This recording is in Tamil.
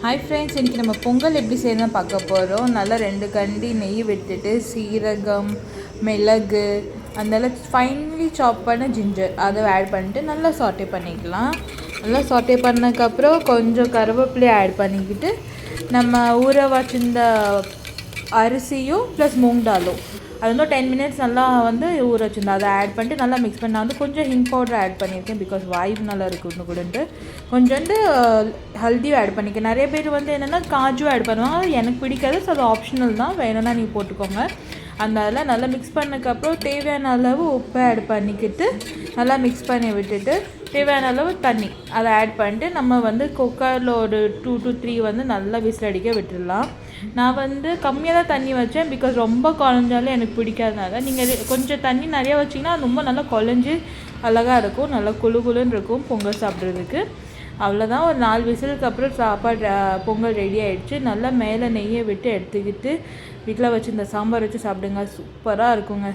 ஹாய் ஃப்ரெண்ட்ஸ், இன்றைக்கி நம்ம பொங்கல் எப்படி செய்யணும்னு பார்க்க போகிறோம். நல்லா 2 கண்டி நெய் விட்டுட்டு சீரகம், மிளகு, அதனால ஃபைனலி சாப் பண்ண ஜிஞ்சர் அதை ஆட் பண்ணிட்டு நல்லா சாட்டே பண்ணிக்கலாம். நல்லா சாட்டே பண்ணதுக்கப்புறம் கொஞ்சம் கருவேப்பிலையை ஆட் பண்ணிக்கிட்டு நம்ம ஊற வச்சிருந்த அரிசியும் ப்ளஸ் மூங் தாலும் அது வந்து 10 மினிட்ஸ் நல்லா ஊற வச்சுருந்தேன். அதை ஆட் பண்ணிட்டு நல்லா மிக்ஸ் பண்ண கொஞ்சம் ஹிங் பவுடர் ஆட் பண்ணியிருக்கேன். பிகாஸ் வாய்ப்பு நல்லா இருக்குன்னு கூடன்ட்டு கொஞ்சோண்டு ஹல்தியும் ஆட் பண்ணிக்கேன். நிறைய பேர் என்னென்னா காஜு ஆட் பண்ணுவாங்க. எனக்கு பிடிக்காது. ஸோ அது ஆப்ஷனல் தான், வேணும்னா நீங்கள் போட்டுக்கோங்க. அந்த அதெல்லாம் நல்லா மிக்ஸ் பண்ணதுக்கப்புறம் தேவையான அளவு உப்பை ஆட் பண்ணிக்கிட்டு நல்லா மிக்ஸ் பண்ணி விட்டுட்டு தேவையான அளவு தண்ணி அதை ஆட் பண்ணிட்டு நம்ம குக்கரில் ஒரு 2 to 3 நல்லா விசில் அடிக்க விட்டுடலாம். நான் கம்மியாக தான் தண்ணி வச்சேன். பிகாஸ் ரொம்ப குழஞ்சாலும் எனக்கு பிடிக்காதனால நீங்கள் கொஞ்சம் தண்ணி நிறையா வச்சிங்கன்னா ரொம்ப நல்லா குழஞ்சி அழகாக இருக்கும், நல்லா குழுன்னு இருக்கும் பொங்கல் சாப்பிட்றதுக்கு. அவ்வளோதான். ஒரு 4 விசிலுக்கு அப்புறம் சாப்பாடு பொங்கல் ரெடி ஆகிடுச்சு. நல்லா மேலே நெய்யை விட்டு எடுத்துக்கிட்டு வீட்டில் வச்சு இந்த சாம்பார் வச்சு சாப்பிடுங்க, சூப்பராக இருக்குங்க.